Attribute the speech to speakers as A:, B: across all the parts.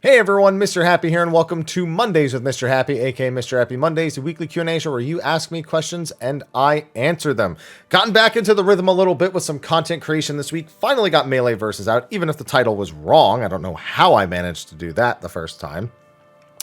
A: Hey everyone, Mrhappy here, and welcome to Mondays with Mrhappy, aka Mrhappy Mondays, a weekly Q&A show where you ask me questions and I answer them. Gotten back into the rhythm a little bit with some content creation this week. Finally got Melee Versus out, even if the title was wrong. I don't know how I managed to do that the first time.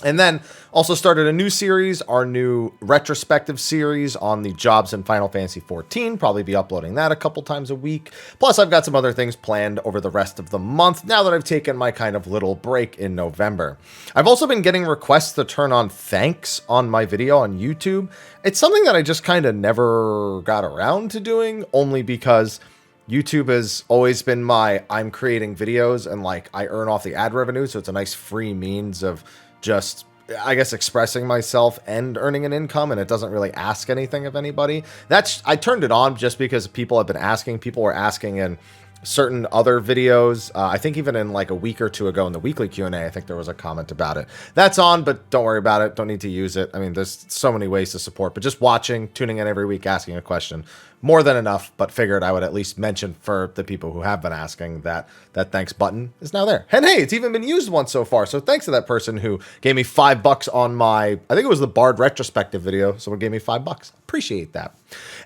A: And then also started a new series, our new retrospective series on the jobs in Final Fantasy XIV. Probably be uploading that a couple times a week. Plus, I've got some other things planned over the rest of the month now that I've taken my kind of little break in November. I've also been getting requests to turn on thanks on my video on YouTube. It's something that I just kind of never got around to doing, only because YouTube has always been my I'm creating videos and like I earn off the ad revenue, so it's a nice free means of just, I guess, expressing myself and earning an income, and it doesn't really ask anything of anybody. I turned it on just because people have been asking. People were asking in certain other videos. I think even in like a week or two ago in the weekly Q&A, I think there was a comment about it. That's on, but don't worry about it. Don't need to use it. I mean, there's so many ways to support, but just watching, tuning in every week, asking a question, more than enough, but figured I would at least mention for the people who have been asking that that thanks button is now there. And hey, it's even been used once so far. So thanks to that person who gave me $5 on my, I think it was the Bard retrospective video. Someone gave me $5. Appreciate that.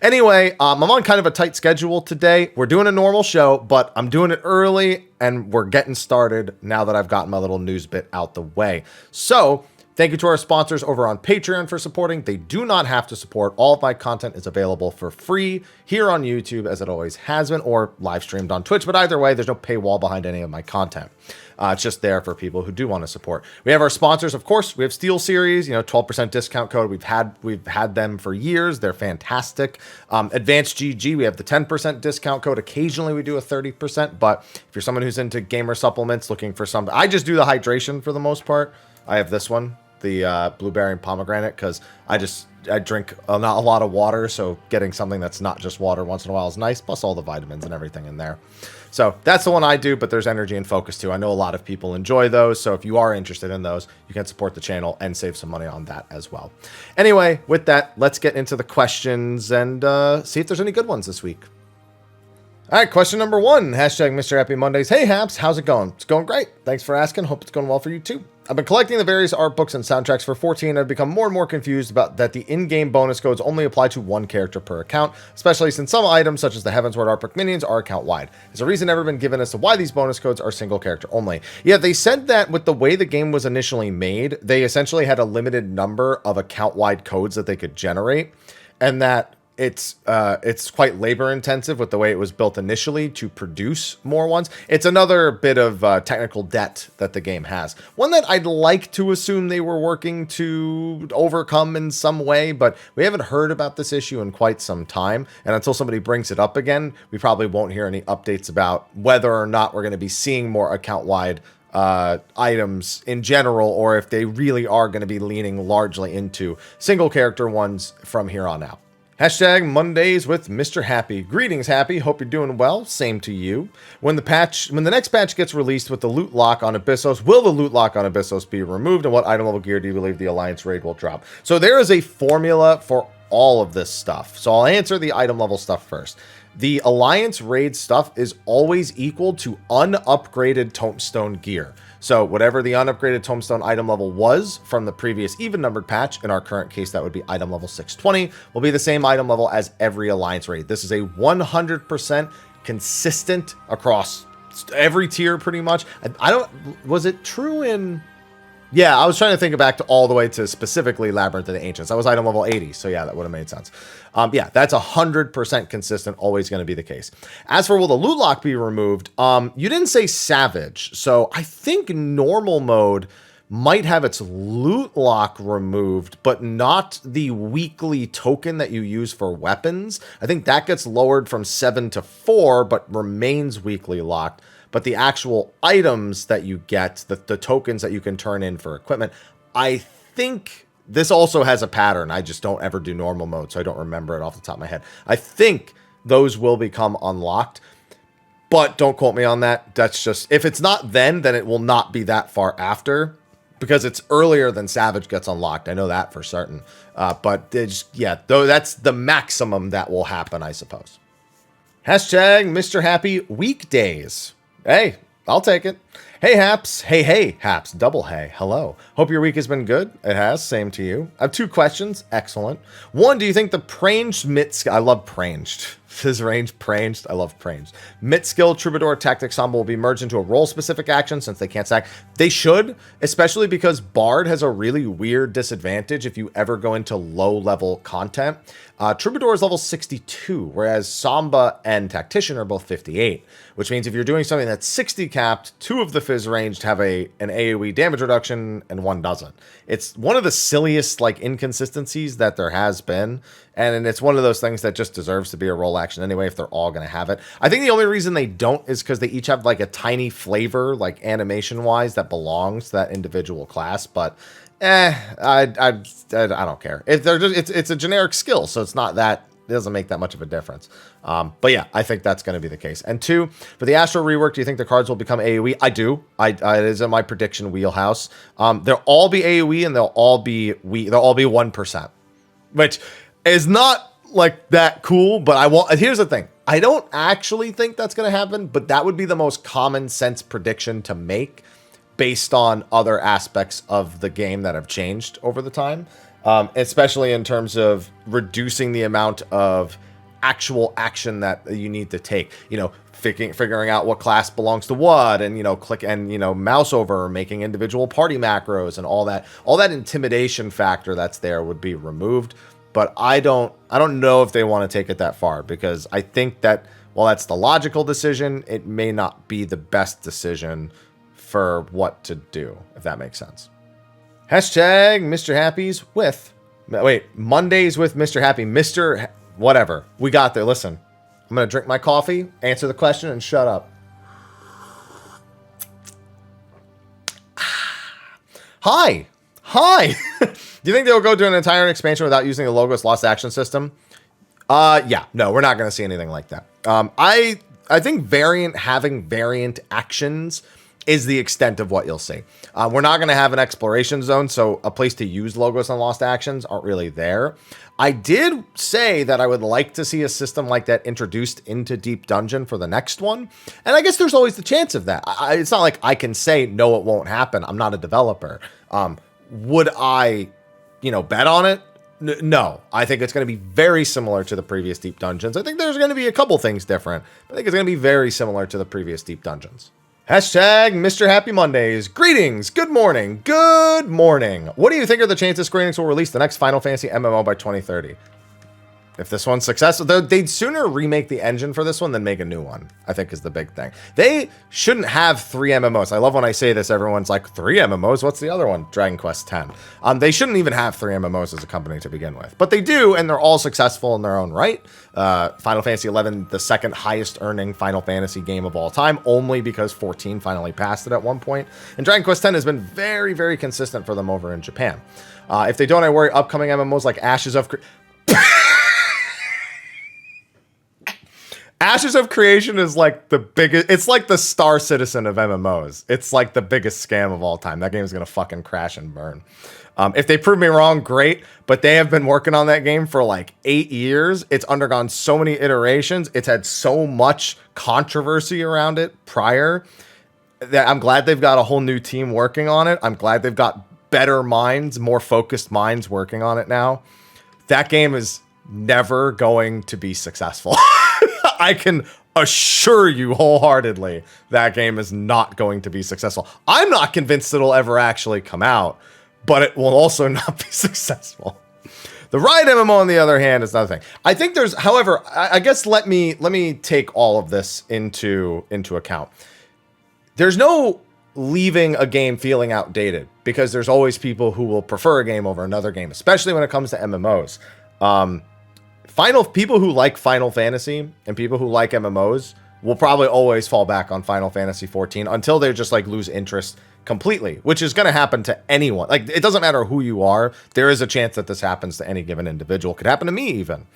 A: Anyway, I'm on kind of a tight schedule today. We're doing a normal show, but I'm doing it early and we're getting started now that I've gotten my little news bit out the way. So thank you to our sponsors over on Patreon for supporting. They do not have to support. All of my content is available for free here on YouTube, as it always has been, or live streamed on Twitch. But either way, there's no paywall behind any of my content. It's just there for people who do want to support. We have our sponsors, of course. We have Steel Series, 12% discount code. We've had them for years. They're fantastic. Advanced GG, we have the 10% discount code. Occasionally we do a 30%, but if you're someone who's into gamer supplements, looking for some, I just do the hydration for the most part. I have this one, the blueberry and pomegranate, because I drink not a lot of water, so getting something that's not just water once in a while is nice, plus all the vitamins and everything in there. So that's the one I do, but there's energy and focus too. I know a lot of people enjoy those, so if you are interested in those, you can support the channel and save some money on that as well. Anyway, with that, let's get into the questions and see if there's any good ones this week. All right, question number one, hashtag Mrhappy Mondays. Hey, Haps, how's it going? It's going great. Thanks for asking. Hope it's going well for you too. I've been collecting the various art books and soundtracks for 14, and I've become more and more confused about that the in-game bonus codes only apply to one character per account, especially since some items, such as the Heavensward art book minions, are account-wide. Has a reason ever been given as to why these bonus codes are single character only? Yeah, they said that with the way the game was initially made, they essentially had a limited number of account-wide codes that they could generate, and that it's quite labor intensive with the way it was built initially to produce more ones. It's another bit of technical debt that the game has. One that I'd like to assume they were working to overcome in some way, but we haven't heard about this issue in quite some time. And until somebody brings it up again, we probably won't hear any updates about whether or not we're going to be seeing more account-wide items in general, or if they really are going to be leaning largely into single character ones from here on out. Hashtag Mondays with Mrhappy. Greetings, Happy. Hope you're doing well. Same to you. When the next patch gets released with the loot lock on Abyssos, will the loot lock on Abyssos be removed? And what item level gear do you believe the Alliance raid will drop? So there is a formula for all of this stuff. So I'll answer the item level stuff first. The Alliance raid stuff is always equal to unupgraded Tombstone gear. So whatever the unupgraded Tombstone item level was from the previous even numbered patch, in our current case that would be item level 620, will be the same item level as every Alliance raid. This is a 100% consistent across every tier pretty much. Was it true in... Yeah, I was trying to think back to all the way to specifically Labyrinth of the Ancients. That was item level 80, so yeah, that would have made sense. Yeah, that's 100% consistent, always going to be the case. As for will the loot lock be removed, you didn't say Savage, so I think normal mode might have its loot lock removed, but not the weekly token that you use for weapons. I think that gets lowered from 7 to 4, but remains weekly locked. But the actual items that you get, the tokens that you can turn in for equipment, I think this also has a pattern. I just don't ever do normal mode, so I don't remember it off the top of my head. I think those will become unlocked, but don't quote me on that. That's just, if it's not then it will not be that far after, because it's earlier than Savage gets unlocked. I know that for certain. But yeah, though that's the maximum that will happen, I suppose. Hashtag Mrhappy weekdays. Hey, I'll take it. Hey, Haps. Hey, Haps. Double hey. Hello. Hope your week has been good. It has. Same to you. I have 2 questions. Excellent. One, do you think the pranged mit... I love pranged. His range, pranged. I love pranged. Mit skill, Troubadour, Tactics Ensemble will be merged into a role-specific action since they can't stack. They should, especially because Bard has a really weird disadvantage if you ever go into low-level content. Troubadour is level 62, whereas Samba and Tactician are both 58, which means if you're doing something that's 60 capped, 2 of the Fizz ranged have an AoE damage reduction and 1 doesn't. It's one of the silliest like inconsistencies that there has been, and it's one of those things that just deserves to be a role action anyway if they're all going to have it. I think the only reason they don't is because they each have like a tiny flavor, like animation-wise, that belongs to that individual class, but I don't care. If they're just, it's a generic skill, so it's not that, it doesn't make that much of a difference. But yeah, I think that's going to be the case. And 2, for the Astro rework, do you think the cards will become AoE? I do. It is in my prediction wheelhouse. They'll all be AoE and they'll all be 1%, which is not like that cool. But here's the thing. I don't actually think that's going to happen, but that would be the most common sense prediction to make based on other aspects of the game that have changed over the time, especially in terms of reducing the amount of actual action that you need to take. You know, figuring out what class belongs to what, and click and mouse over, making individual party macros, and all that intimidation factor that's there would be removed. But I don't know if they want to take it that far, because I think that while that's the logical decision, it may not be the best decision for what to do, if that makes sense. Hashtag Mr. Happy's with... Wait, Mondays with Mr. Happy. Whatever. We got there. Listen, I'm going to drink my coffee, answer the question, and shut up. Hi. Do you think they'll go to an entire expansion without using the Logos Lost Action system? Yeah. No, we're not going to see anything like that. I think having variant actions is the extent of what you'll see. We're not going to have an exploration zone, so a place to use Logos and Lost Actions aren't really there. I did say that I would like to see a system like that introduced into Deep Dungeon for the next one, and I guess there's always the chance of that. It's not like I can say, no, it won't happen. I'm not a developer. Would I, bet on it? No. I think it's going to be very similar to the previous Deep Dungeons. I think there's going to be a couple things different, but I think it's going to be very similar to the previous Deep Dungeons. Hashtag Mr. Happy Mondays. Greetings. Good morning. Good morning. What do you think are the chances Square Enix will release the next Final Fantasy MMO by 2030? If this one's successful, they'd sooner remake the engine for this one than make a new one, I think is the big thing. They shouldn't have 3 MMOs. I love when I say this, everyone's like, 3 MMOs? What's the other one? Dragon Quest X. They shouldn't even have 3 MMOs as a company to begin with. But they do, and they're all successful in their own right. Final Fantasy XI, the second highest earning Final Fantasy game of all time, only because 14 finally passed it at one point. And Dragon Quest X has been very, very consistent for them over in Japan. If they don't, I worry upcoming MMOs like Ashes of... Ashes of Creation is like the biggest, it's like the Star Citizen of MMOs. It's like the biggest scam of all time. That game is going to fucking crash and burn. If they prove me wrong, great, but they have been working on that game for like 8 years. It's undergone so many iterations. It's had so much controversy around it prior that I'm glad they've got a whole new team working on it. I'm glad they've got better minds, more focused minds working on it now. That game is never going to be successful. I can assure you wholeheartedly that game is not going to be successful. I'm not convinced it'll ever actually come out, but it will also not be successful. The Riot MMO, on the other hand, is another thing. I think there's, however, I guess let me take all of this into account. There's no leaving a game feeling outdated, because there's always people who will prefer a game over another game, especially when it comes to MMOs. People who like Final Fantasy and people who like MMOs will probably always fall back on Final Fantasy 14 until they just like lose interest completely, which is going to happen to anyone. Like, it doesn't matter who you are. There is a chance that this happens to any given individual. Could happen to me even.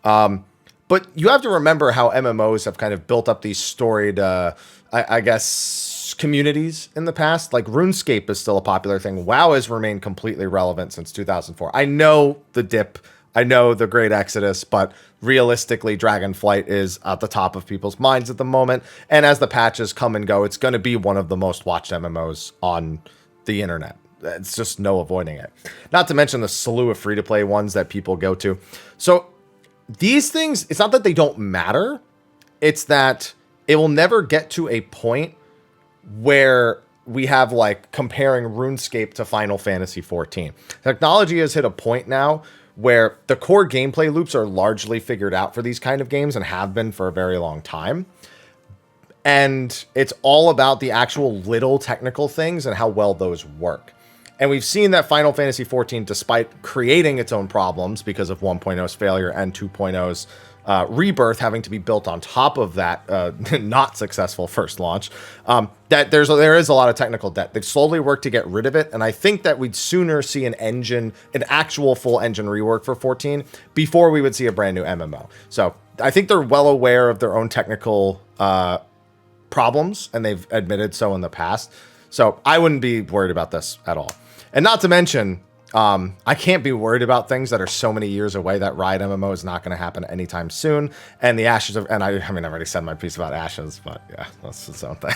A: But you have to remember how MMOs have kind of built up these storied, I guess, communities in the past. Like, RuneScape is still a popular thing. WoW has remained completely relevant since 2004. I know the dip I know the Great Exodus, but realistically, Dragonflight is at the top of people's minds at the moment. And as the patches come and go, it's going to be one of the most watched MMOs on the internet. It's just no avoiding it. Not to mention the slew of free-to-play ones that people go to. So these things, it's not that they don't matter. It's that it will never get to a point where we have like comparing RuneScape to Final Fantasy XIV. Technology has hit a point now where the core gameplay loops are largely figured out for these kind of games and have been for a very long time. And it's all about the actual little technical things and how well those work. And we've seen that Final Fantasy XIV, despite creating its own problems because of 1.0's failure and 2.0's rebirth having to be built on top of that not successful first launch, that there is a lot of technical debt. They've slowly worked to get rid of it, and I think that we'd sooner see an actual full engine rework for 14 before we would see a brand new MMO. So I think they're well aware of their own technical problems, and they've admitted so in the past. So I wouldn't be worried about this at all. And not to mention, I can't be worried about things that are so many years away. That Riot MMO is not going to happen anytime soon. And the Ashes of, and I mean, I already said my piece about Ashes, but yeah, that's its own thing.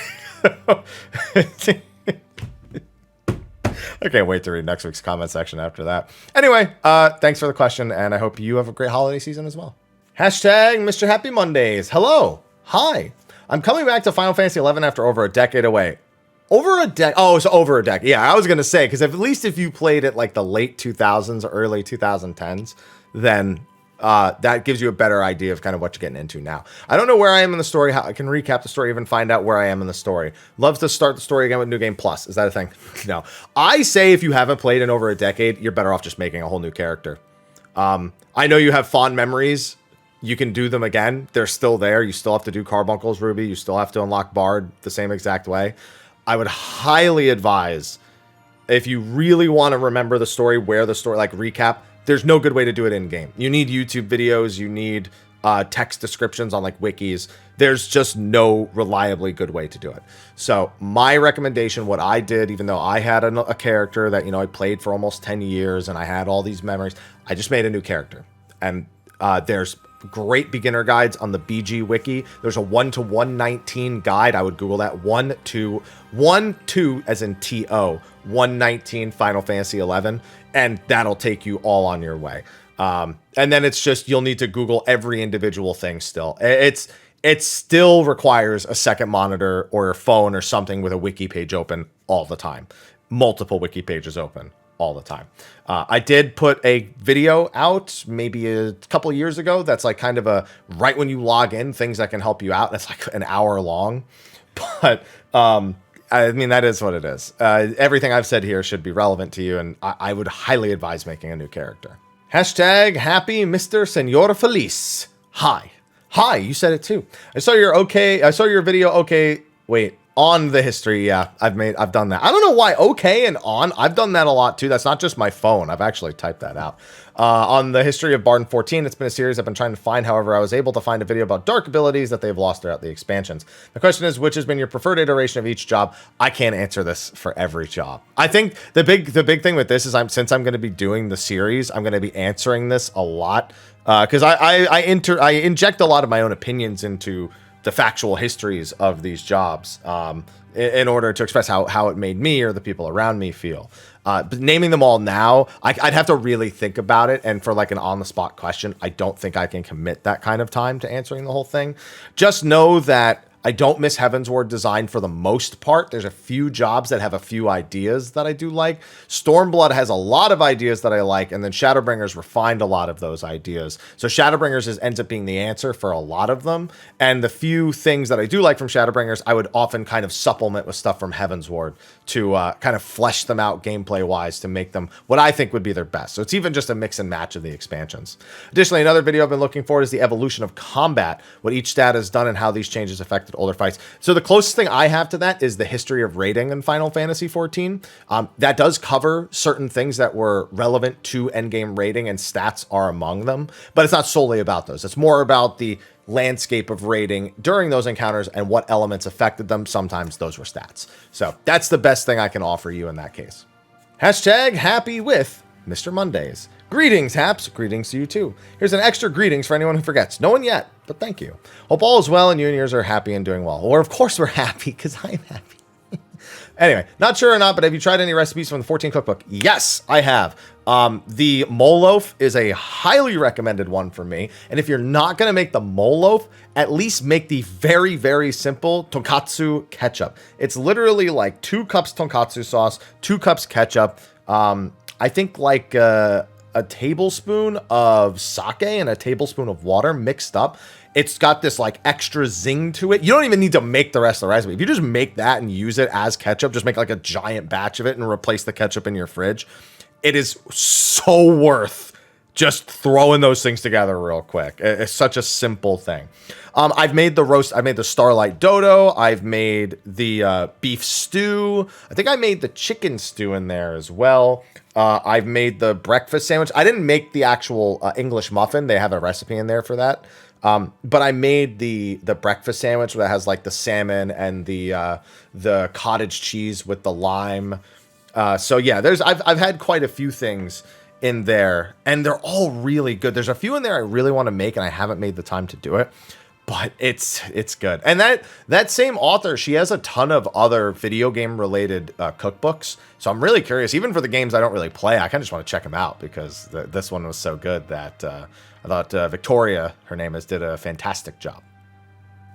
A: I can't wait to read next week's comment section after that. Anyway, thanks for the question, and I hope you have a great holiday season as well. Hashtag Mr. Happy Mondays. Hello. Hi. I'm coming back to Final Fantasy XI after over a decade away. Over a decade. Oh, so over a decade. Yeah, I was going to say, because at least if you played it like the late 2000s or early 2010s, then that gives you a better idea of kind of what you're getting into now. I don't know where I am in the story. How I can recap the story, even find out where I am in the story. Love to start the story again with New Game Plus. Is that a thing? No. I say if you haven't played in over a decade, you're better off just making a whole new character. I know you have fond memories. You can do them again. They're still there. You still have to do Carbuncle's Ruby. You still have to unlock Bard the same exact way. I would highly advise, if you really want to remember the story, where the story, like recap, there's no good way to do it in game. You need YouTube videos, you need text descriptions on like wikis. There's just no reliably good way to do it. So my recommendation, what I did, even though I had a character that, you know, I played for almost 10 years and I had all these memories, I just made a new character. And there's great beginner guides on the BG wiki. There's a 1 to 119 guide. I would Google that. 1 to as in TO 119 Final Fantasy 11, and that'll take you all on your way. And then it's just, you'll need to Google every individual thing still. It still requires a second monitor or a phone or something with a wiki page open all the time. Multiple wiki pages open all the time. I did put a video out maybe a couple years ago that's like kind of a right when you log in, things that can help you out. It's like an hour long, but I mean, that is what it is. Everything I've said here should be relevant to you, and I would highly advise making a new character. Hashtag happy Mr. Senor Feliz. Hi, you said it too. I saw your video. Okay, wait. On the history, yeah, I've done that. I don't know why okay and on. I've done that a lot too. That's not just my phone. I've actually typed that out. On the history of Bard 14, it's been a series I've been trying to find. However, I was able to find a video about dark abilities that they've lost throughout the expansions. The question is, which has been your preferred iteration of each job? I can't answer this for every job. I think the big thing with this is since I'm going to be doing the series, I'm going to be answering this a lot because I inject a lot of my own opinions into the factual histories of these jobs in order to express how it made me or the people around me feel. But naming them all now, I'd have to really think about it. And for like an on-the-spot question, I don't think I can commit that kind of time to answering the whole thing. Just know that I don't miss Heavensward design for the most part. There's a few jobs that have a few ideas that I do like. Stormblood has a lot of ideas that I like, and then Shadowbringers refined a lot of those ideas. So Shadowbringers ends up being the answer for a lot of them. And the few things that I do like from Shadowbringers, I would often kind of supplement with stuff from Heavensward to kind of flesh them out gameplay-wise to make them what I think would be their best. So it's even just a mix and match of the expansions. Additionally, another video I've been looking for is the evolution of combat, what each stat has done and how these changes affected older fights. So the closest thing I have to that is the history of raiding in Final Fantasy XIV. That does cover certain things that were relevant to endgame raiding, and stats are among them, but it's not solely about those. It's more about the landscape of raiding during those encounters and what elements affected them. Sometimes those were stats. So that's the best thing I can offer you in that case. Hashtag happy with Mr. Mondays. Greetings, Haps. Greetings to you too. Here's an extra greetings for anyone who forgets. No one yet, but thank you. Hope all is well and you and yours are happy and doing well. Or of course we're happy, because I'm happy. Anyway, not sure or not, but have you tried any recipes from the 14 cookbook? Yes, I have. The mole loaf is a highly recommended one for me. And if you're not going to make the mole loaf, at least make the very, very simple tonkatsu ketchup. It's literally like 2 cups tonkatsu sauce, 2 cups ketchup. I think like a tablespoon of sake and a tablespoon of water mixed up. It's got this like extra zing to it. You don't even need to make the rest of the recipe. If you just make that and use it as ketchup, just make like a giant batch of it and replace the ketchup in your fridge. It is so worth just throwing those things together real quick. It's such a simple thing. I've made the roast. I made the Starlight Dodo. I've made the beef stew. I think I made the chicken stew in there as well. I've made the breakfast sandwich. I didn't make the actual English muffin. They have a recipe in there for that. But I made the breakfast sandwich that has like the salmon and the cottage cheese with the lime. So yeah, I've had quite a few things in there and they're all really good. There's a few in there I really want to make and I haven't made the time to do it, but it's good. And that same author, she has a ton of other video game related cookbooks. So I'm really curious, even for the games I don't really play, I kind of just want to check them out because this one was so good that I thought Victoria, her name is, did a fantastic job.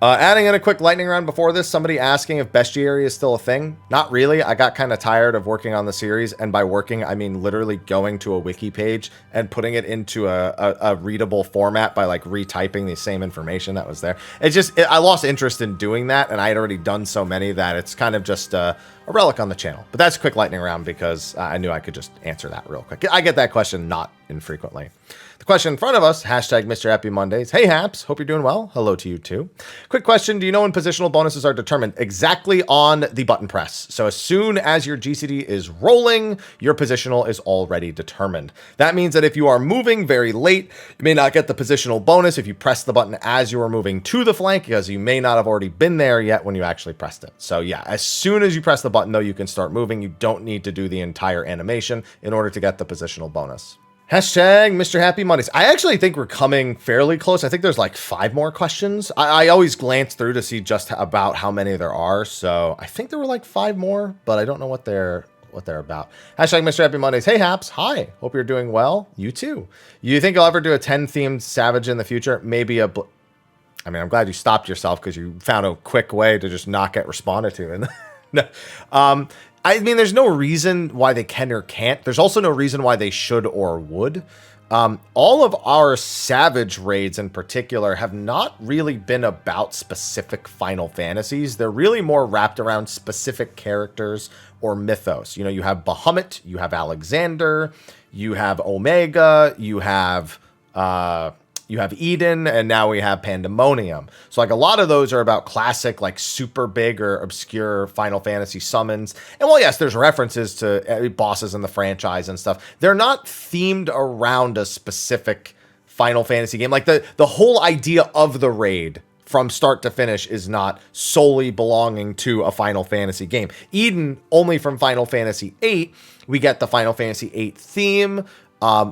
A: Adding in a quick lightning round before this, somebody asking if bestiary is still a thing. Not really. I got kind of tired of working on the series, and by working, I mean literally going to a wiki page and putting it into a readable format by like retyping the same information that was there. I lost interest in doing that, and I had already done so many that it's kind of just a relic on the channel. But that's a quick lightning round because I knew I could just answer that real quick. I get that question not infrequently. The question in front of us, hashtag Mrhappy Mondays. Hey, Haps. Hope you're doing well. Hello to you, too. Quick question. Do you know when positional bonuses are determined? Exactly on the button press. So as soon as your GCD is rolling, your positional is already determined. That means that if you are moving very late, you may not get the positional bonus if you press the button as you are moving to the flank, because you may not have already been there yet when you actually pressed it. So yeah, as soon as you press the button, though, you can start moving. You don't need to do the entire animation in order to get the positional bonus. Hashtag Mrhappy Mondays. I actually think we're coming fairly close. I think there's like 5 more questions. I always glance through to see just about how many there are. So I think there were like 5 more, but I don't know what they're about. Hashtag Mrhappy Mondays. Hey, Haps. Hi. Hope you're doing well. You too. You think you'll ever do a 10-themed Savage in the future? Maybe I mean, I'm glad you stopped yourself because you found a quick way to just not get responded to. And no. I mean, there's no reason why they can or can't. There's also no reason why they should or would. All of our Savage raids in particular have not really been about specific Final Fantasies. They're really more wrapped around specific characters or mythos. You know, you have Bahamut, you have Alexander, you have Omega, you have Eden, and now we have Pandemonium. So like a lot of those are about classic, like super big or obscure Final Fantasy summons. And while yes, there's references to bosses in the franchise and stuff, they're not themed around a specific Final Fantasy game. Like the whole idea of the raid from start to finish is not solely belonging to a Final Fantasy game. Eden, only from Final Fantasy VIII, we get the Final Fantasy VIII theme.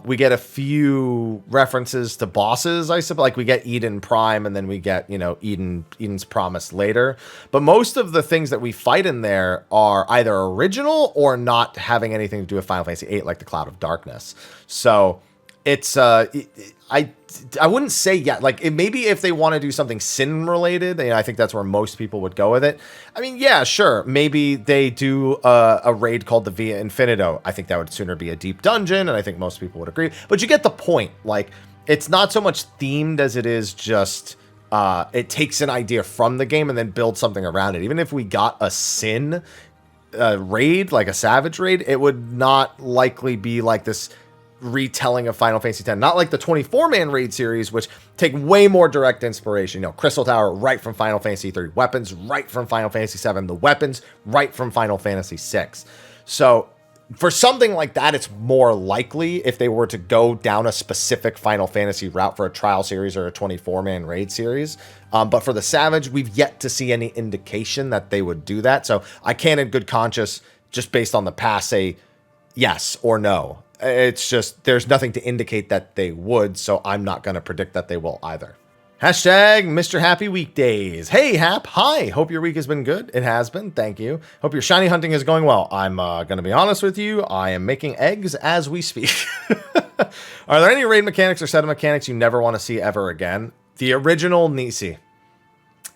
A: We get a few references to bosses, I suppose. Like we get Eden Prime, and then we get, you know, Eden's Promise later. But most of the things that we fight in there are either original or not having anything to do with Final Fantasy VIII, like the Cloud of Darkness. So it's I wouldn't say yet. Like maybe if they want to do something sin related, you know, I think that's where most people would go with it. I mean, yeah, sure. Maybe they do a raid called the Via Infinito. I think that would sooner be a deep dungeon, and I think most people would agree. But you get the point. Like it's not so much themed as it is just it takes an idea from the game and then builds something around it. Even if we got a sin raid, like a Savage raid, it would not likely be like this retelling of Final Fantasy X, not like the 24-man raid series, which take way more direct inspiration. You know, Crystal Tower right from Final Fantasy 3, weapons right from Final Fantasy 7, the weapons right from Final Fantasy 6. So for something like that, it's more likely if they were to go down a specific Final Fantasy route for a trial series or a 24-man raid series. But for the Savage, we've yet to see any indication that they would do that. So I can't in good conscience, just based on the past, say yes or no. It's just, there's nothing to indicate that they would, so I'm not going to predict that they will either. Hashtag Mr. Happy Weekdays. Hey, Hap. Hi. Hope your week has been good. It has been. Thank you. Hope your shiny hunting is going well. I'm going to be honest with you. I am making eggs as we speak. Are there any raid mechanics or set of mechanics you never want to see ever again? The original Nisi.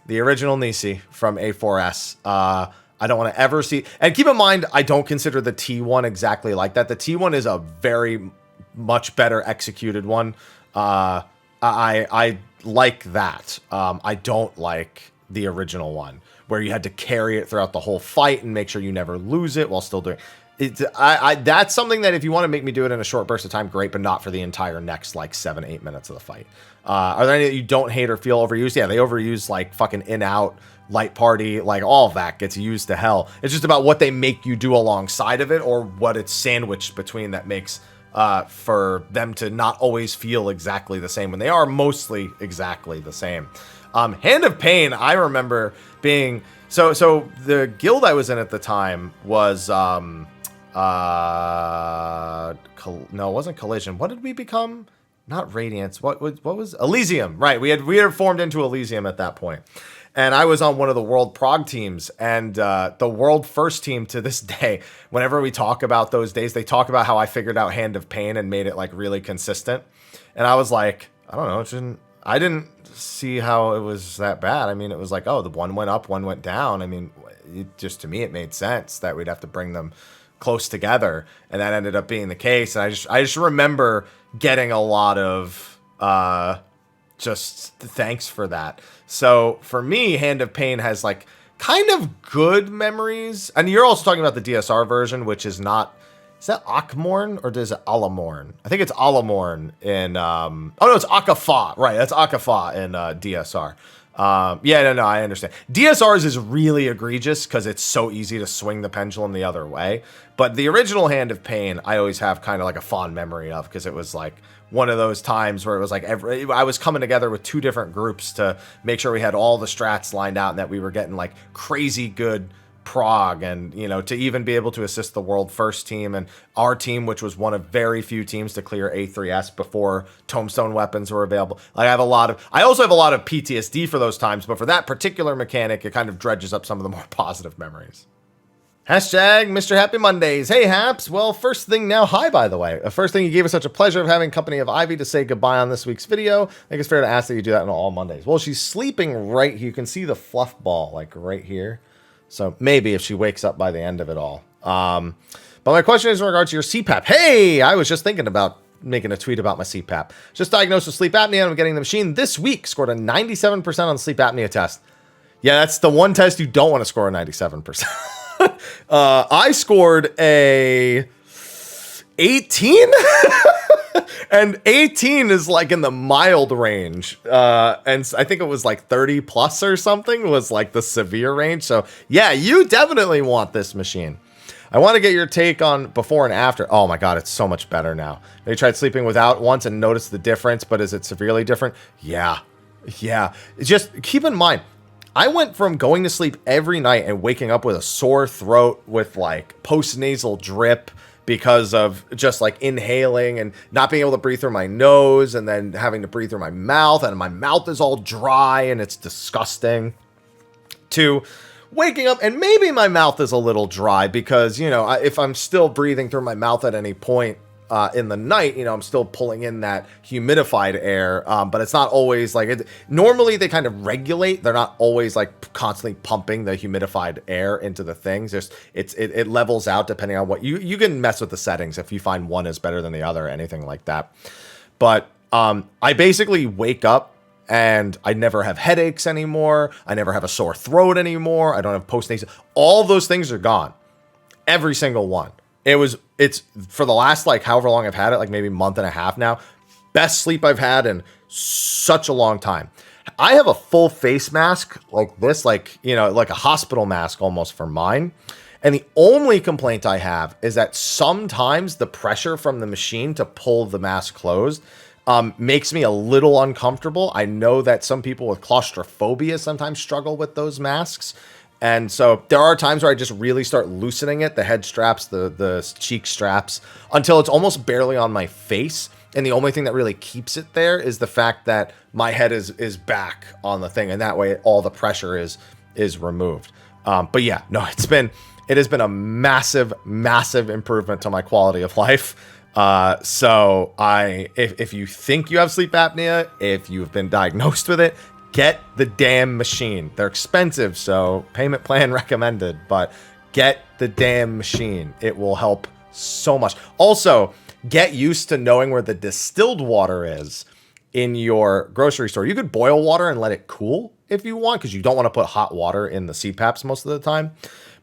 A: The original Nisi from A4S. I don't want to ever see... And keep in mind, I don't consider the T1 exactly like that. The T1 is a very much better executed one. I like that. I don't like the original one where you had to carry it throughout the whole fight and make sure you never lose it while still doing it. That's something that if you want to make me do it in a short burst of time, great, but not for the entire next like 7-8 minutes of the fight. Are there any that you don't hate or feel overused? Yeah, they overuse like fucking in-out, light party, like all of that gets used to hell. It's just about what they make you do alongside of it or what it's sandwiched between that makes for them to not always feel exactly the same when they are mostly exactly the same. Hand of Pain, I remember being... So the guild I was in at the time was... no, it wasn't Collision. What did we become? Not Radiance. What was Elysium? Right. We had formed into Elysium at that point. And I was on one of the World Prog teams, and the World First team to this day, whenever we talk about those days, they talk about how I figured out Hand of Pain and made it like really consistent. And I was like, I don't know, I didn't see how it was that bad. I mean, it was like, oh, the one went up, one went down. I mean, to me, it made sense that we'd have to bring them close together, and that ended up being the case. And I just remember getting a lot of just thanks for that. So for me, Hand of Pain has like kind of good memories. And you're also talking about the DSR version, which is not... Is that Akmorn or is it Alamorn? I think it's Alamorn in... oh, no, it's Akafa. Right, that's Akafa in DSR. Yeah, no, I understand. DSR's is really egregious because it's so easy to swing the pendulum the other way. But the original Hand of Pain, I always have kind of like a fond memory of because it was like one of those times where it was like I was coming together with two different groups to make sure we had all the strats lined out and that we were getting like crazy good prog, and you know, to even be able to assist the World First team and our team, which was one of very few teams to clear A3S before tombstone weapons were available. Like I also have a lot of PTSD for those times, but for that particular mechanic, it kind of dredges up some of the more positive memories. Hashtag Mr. Happy Mondays. Hey, Haps. Well, first thing now, hi, by the way. First thing, you gave us such a pleasure of having company of Ivy to say goodbye on this week's video. I think it's fair to ask that you do that on all Mondays. Well, she's sleeping right here. You can see the fluff ball, like right here. So maybe if she wakes up by the end of it all. But my question is in regards to your CPAP. Hey, I was just thinking about making a tweet about my CPAP. Just diagnosed with sleep apnea and I'm getting the machine this week. Scored a 97% on the sleep apnea test. Yeah, that's the one test you don't want to score a 97%. I scored a 18. And 18 is like in the mild range. And I think it was like 30 plus or something was like the severe range. So yeah, you definitely want this machine. I want to get your take on before and after. Oh my God, it's so much better now. They tried sleeping without once and noticed the difference, but is it severely different? Yeah. Just keep in mind, I went from going to sleep every night and waking up with a sore throat with like post-nasal drip because of just like inhaling and not being able to breathe through my nose and then having to breathe through my mouth, and my mouth is all dry and it's disgusting, to waking up and maybe my mouth is a little dry because, you know, if I'm still breathing through my mouth at any point in the night, you know, I'm still pulling in that humidified air, but it's not always like it. Normally they kind of regulate. They're not always like constantly pumping the humidified air into the things. Just it levels out depending on what you can mess with the settings if you find one is better than the other or anything like that. But I basically wake up and I never have headaches anymore. I never have a sore throat anymore. I don't have post-nasal. All those things are gone. Every single one. It's for the last like however long I've had it, like maybe a month and a half now, best sleep I've had in such a long time. I have a full face mask like this, like, you know, like a hospital mask almost for mine. And the only complaint I have is that sometimes the pressure from the machine to pull the mask closed makes me a little uncomfortable. I know that some people with claustrophobia sometimes struggle with those masks. And so there are times where I just really start loosening it, the head straps, the cheek straps, until it's almost barely on my face. And the only thing that really keeps it there is the fact that my head is back on the thing. And that way all the pressure is removed. But yeah, no, it has been a massive, massive improvement to my quality of life. So if you think you have sleep apnea, if you've been diagnosed with it, get the damn machine. They're expensive, so payment plan recommended, but get the damn machine. It will help so much. Also, get used to knowing where the distilled water is in your grocery store. You could boil water and let it cool if you want, because you don't want to put hot water in the CPAPs most of the time.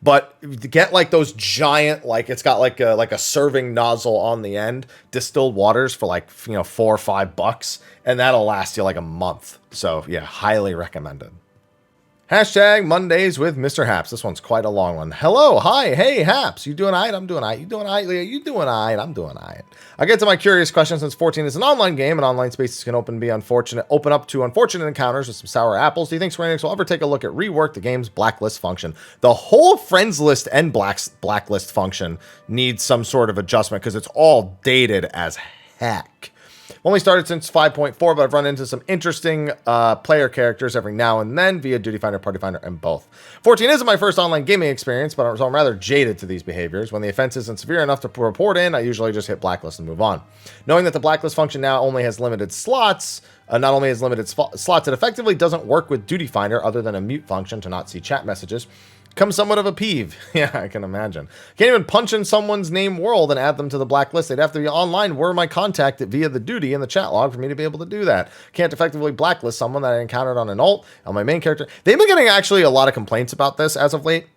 A: But get like those giant, like it's got like a serving nozzle on the end, distilled waters for like, $4 or $5, and that'll last you like a month. So yeah, highly recommended. Hashtag Mondays with Mr. Haps. This one's quite a long one. Hello, hi, hey, Haps. You doing all right? I'm doing all right. You doing all right, Leah? You doing all right? I'm doing all right. I'll get to my curious question. Since 14 is an online game and online spaces can open up to unfortunate encounters with some sour apples, do you think Square Enix will ever take a look at rework the game's blacklist function? The whole friends list and blacklist function needs some sort of adjustment because it's all dated as heck. Only started since 5.4, but I've run into some interesting player characters every now and then via Duty Finder, Party Finder, and both. 14 isn't my first online gaming experience, but I'm rather jaded to these behaviors. When the offense isn't severe enough to report in, I usually just hit blacklist and move on. Knowing that the blacklist function now only has limited slots, not only has limited slots, it effectively doesn't work with Duty Finder other than a mute function to not see chat messages. Comes somewhat of a peeve. Yeah, I can imagine. Can't even punch in someone's name world and add them to the blacklist. They'd have to be online where my contact via the duty in the chat log for me to be able to do that. Can't effectively blacklist someone that I encountered on an alt on my main character. They've been getting actually a lot of complaints about this as of late.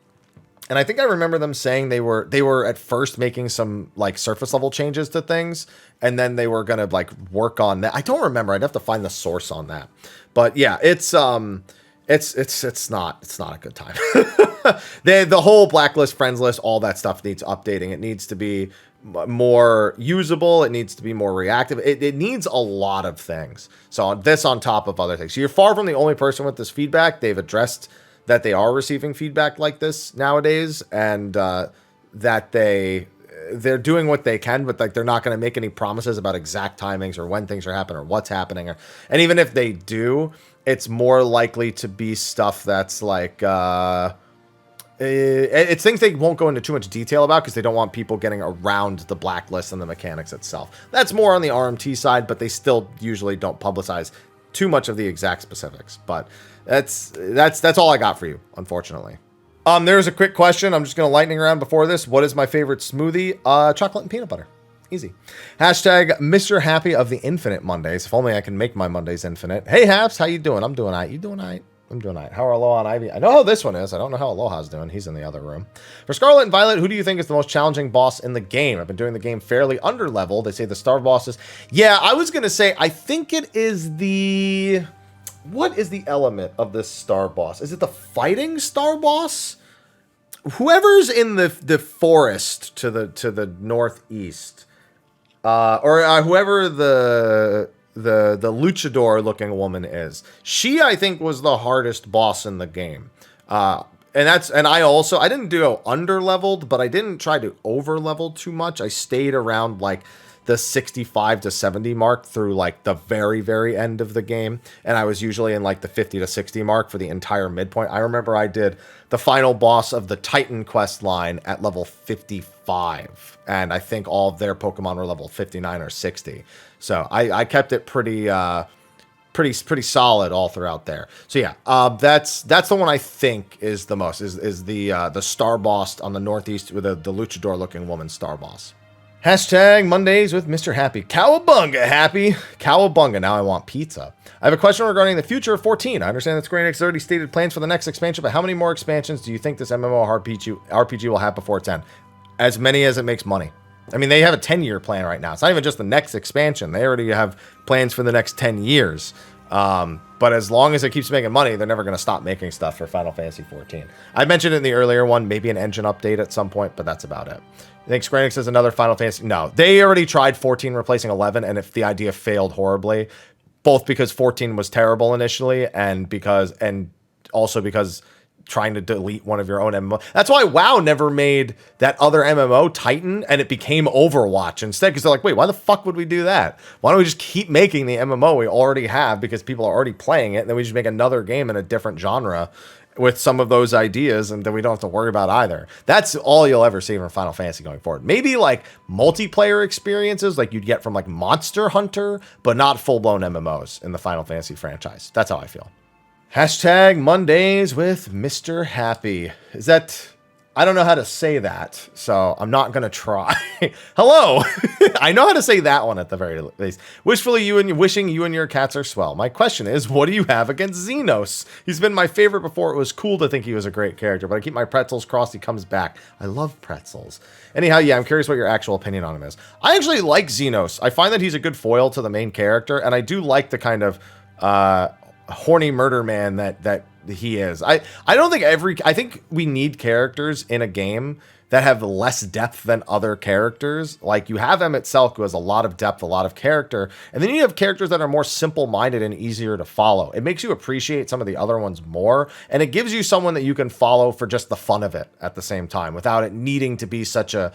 A: And I think I remember them saying they were at first making some like surface level changes to things, and then they were gonna like work on that. I don't remember. I'd have to find the source on that. But yeah, it's not a good time. The whole blacklist, friends list, all that stuff needs updating. It needs to be more usable. It needs to be more reactive. It needs a lot of things. So this on top of other things. So you're far from the only person with this feedback. They've addressed that they are receiving feedback like this nowadays, and that they're doing what they can, but like they're not going to make any promises about exact timings or when things are happening or what's happening. And even if they do, it's more likely to be stuff that's like it's things they won't go into too much detail about because they don't want people getting around the blacklist and the mechanics itself. That's more on the RMT side, but they still usually don't publicize too much of the exact specifics. But that's all I got for you, unfortunately. There's a quick question. I'm just going to lightning round before this. What is my favorite smoothie? Chocolate and peanut butter. Easy. Hashtag Mr. Happy of the Infinite Mondays. If only I can make my Mondays infinite. Hey, Haps, how you doing? I'm doing all right. You doing all right? I'm doing all right. How are Aloha and Ivy? I know how this one is. I don't know how Aloha's doing. He's in the other room. For Scarlet and Violet, who do you think is the most challenging boss in the game? I've been doing the game fairly under level. They say the star bosses. Yeah, I was going to say, I think it is the... What is the element of this star boss? Is it the fighting star boss? Whoever's in the forest to the northeast, or whoever the luchador looking woman is, she I think was the hardest boss in the game. I didn't do under leveled, but I didn't try to over level too much. I stayed around like the 65 to 70 mark through like the very, very end of the game. And I was usually in like the 50 to 60 mark for the entire midpoint. I remember I did the final boss of the Titan quest line at level 55. And I think all of their Pokemon were level 59 or 60. So I kept it pretty solid all throughout there. So yeah, that's the one I think is the most, is the star boss on the northeast with the luchador looking woman star boss. Hashtag Mondays with Mr. Happy. Cowabunga, Happy. Cowabunga. Now I want pizza. I have a question regarding the future of 14. I understand that Square Enix already stated plans for the next expansion, but how many more expansions do you think this MMORPG will have before it's end? As many as it makes money. I mean, they have a 10-year plan right now. It's not even just the next expansion. They already have plans for the next 10 years. But as long as it keeps making money, they're never going to stop making stuff for Final Fantasy 14. I mentioned it in the earlier one, maybe an engine update at some point, but that's about it. I think Square Enix has another Final Fantasy. No, they already tried 14 replacing 11, and if the idea failed horribly, both because 14 was terrible initially, and also because trying to delete one of your own MMO. That's why WoW never made that other MMO Titan, and it became Overwatch instead, because they're like, wait, why the fuck would we do that? Why don't we just keep making the MMO we already have, because people are already playing it, and then we just make another game in a different genre with some of those ideas, and then we don't have to worry about either. That's all you'll ever see from Final Fantasy going forward. Maybe like multiplayer experiences like you'd get from like Monster Hunter, but not full-blown MMOs in the Final Fantasy franchise. That's how I feel. Hashtag Mondays with Mr. Happy. Is that... I don't know how to say that, so I'm not going to try. Hello! I know how to say that one at the very least. Wishing you and your cats are swell. My question is, what do you have against Xenos? He's been my favorite before. It was cool to think he was a great character, but I keep my pretzels crossed he comes back. I love pretzels. Anyhow, yeah, I'm curious what your actual opinion on him is. I actually like Xenos. I find that he's a good foil to the main character, and I do like the kind of horny murder man that he is. I don't think I think we need characters in a game that have less depth than other characters. Like you have Emmett Selk, who has a lot of depth, a lot of character, and then you have characters that are more simple-minded and easier to follow. It makes you appreciate some of the other ones more, and it gives you someone that you can follow for just the fun of it at the same time, without it needing to be such a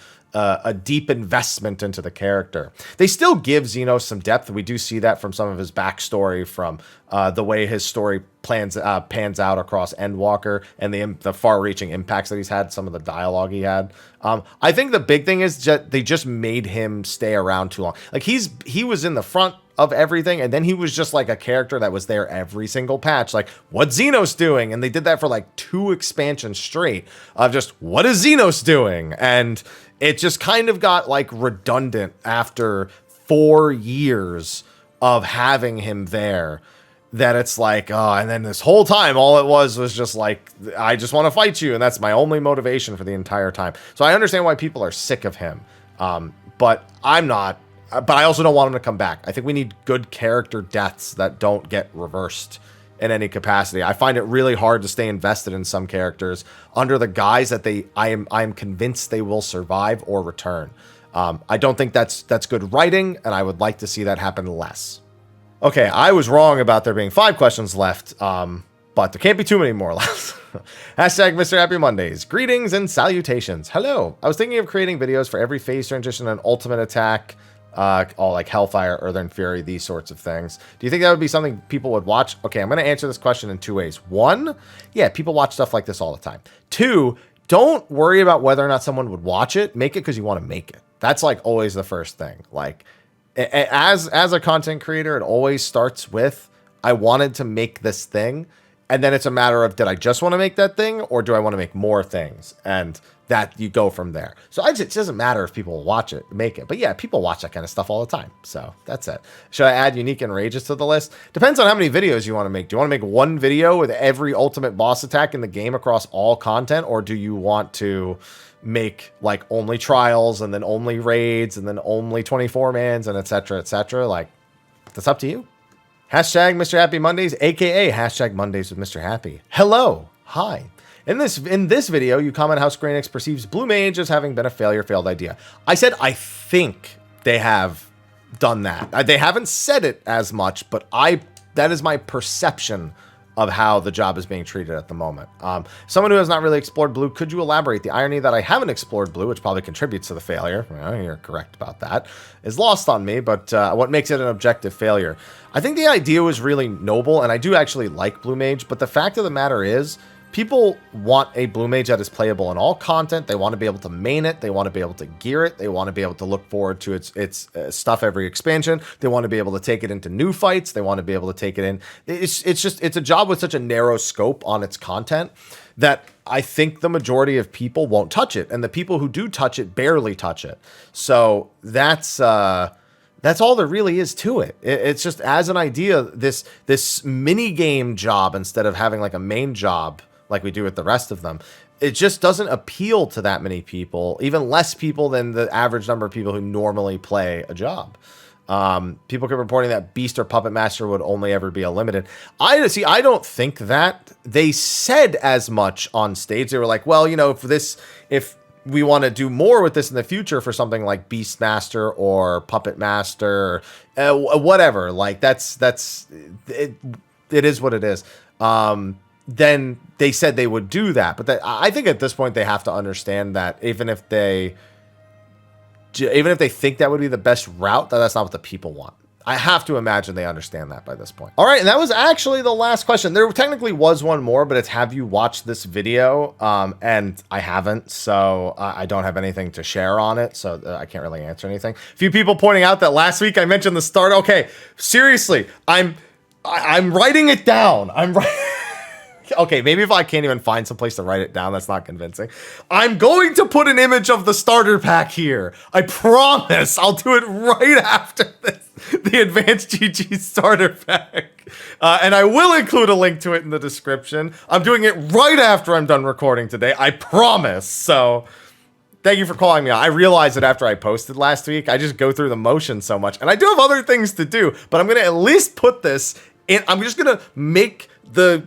A: deep investment into the character. They still give Xenos some depth. We do see that from some of his backstory, from the way his story pans out across Endwalker, and the far-reaching impacts that he's had, some of the dialogue he had. I think the big thing is that they just made him stay around too long. Like he was in the front of everything, and then he was just like a character that was there every single patch. Like, what's Xenos doing? And they did that for like 2 expansions straight of just, what is Xenos doing? And it just kind of got like redundant after 4 years of having him there, that it's like, oh, and then this whole time, all it was just like, I just want to fight you. And that's my only motivation for the entire time. So I understand why people are sick of him. But I'm not, but I also don't want him to come back. I think we need good character deaths that don't get reversed in any capacity. I find it really hard to stay invested in some characters under the guise that I am convinced they will survive or return. I don't think that's good writing, and I would like to see that happen less. Okay, I was wrong about there being 5 questions left, but there can't be too many more left. Hashtag Mr. Happy Mondays. Greetings and salutations. Hello. I was thinking of creating videos for every phase transition and ultimate attack, all like Hellfire, Earthen Fury, these sorts of things. Do you think that would be something people would watch? Okay, I'm going to answer this question in 2 ways. 1, yeah, people watch stuff like this all the time. 2, don't worry about whether or not someone would watch it. Make it because you want to make it. That's like always the first thing. Like, as a content creator, it always starts with, I wanted to make this thing. And then it's a matter of, did I just want to make that thing, or do I want to make more things? And that you go from there. So it doesn't matter if people watch it, make it. But yeah, people watch that kind of stuff all the time. So that's it. Should I add unique and rages to the list? Depends on how many videos you want to make. Do you want to make one video with every ultimate boss attack in the game across all content? Or do you want to make like only trials, and then only raids, and then only 24-mans, and etc., etc.? Like, that's up to you. Hashtag Mr. Happy Mondays, aka hashtag Mondays with Mr. Happy. Hello. Hi. In this video, you comment how Square Enix perceives Blue Mage as having been a failed idea. I said I think they have done that. They haven't said it as much, but that is my perception of how the job is being treated at the moment. Someone who has not really explored Blue, could you elaborate? The irony that I haven't explored Blue, which probably contributes to the failure, you're correct about that, is lost on me, but what makes it an objective failure? I think the idea was really noble, and I do actually like Blue Mage, but the fact of the matter is, people want a Blue Mage that is playable in all content. They want to be able to main it. They want to be able to gear it. They want to be able to look forward to its stuff every expansion. They want to be able to take it into new fights. They want to be able to take it in. It's a job with such a narrow scope on its content that I think the majority of people won't touch it. And the people who do touch it barely touch it. So that's all there really is to it. It's just, as an idea, this mini game job, instead of having like a main job like we do with the rest of them, it just doesn't appeal to that many people, even less people than the average number of people who normally play a job. People keep reporting that Beast or Puppet Master would only ever be a limited. I don't think that. They said as much on stage. They were like, well, if we want to do more with this in the future for something like Beastmaster or Puppet Master, whatever, like that's it is what it is. then they said they would do that. But I think at this point they have to understand that even if they think that would be the best route, that's not what the people want. I have to imagine they understand that by this point. All right, and that was actually the last question. There technically was one more, but it's have you watched this video? And I haven't, so I don't have anything to share on it, so I can't really answer anything. A few people pointing out that last week I mentioned the start. Okay, seriously, I'm writing it down. Okay, maybe if I can't even find some place to write it down, that's not convincing. I'm going to put an image of the starter pack here. I promise. I'll do it right after this. The Advanced GG starter pack. And I will include a link to it in the description. I'm doing it right after I'm done recording today. I promise. So thank you for calling me out. I realized it after I posted last week. I just go through the motion so much. And I do have other things to do, but I'm going to at least put this in. I'm just going to make the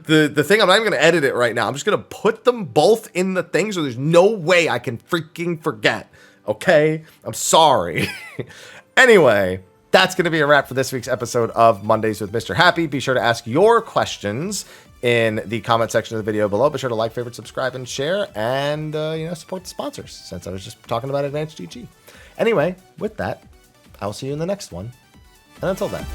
A: thing. I'm not even going to edit it right now. I'm just going to put them both in the thing so there's no way I can freaking forget. Okay? I'm sorry. Anyway, that's going to be a wrap for this week's episode of Mondays with Mr. Happy. Be sure to ask your questions in the comment section of the video below. Be sure to like, favorite, subscribe, and share, and support the sponsors, since I was just talking about Advanced GG. Anyway, with that, I'll see you in the next one. And until then.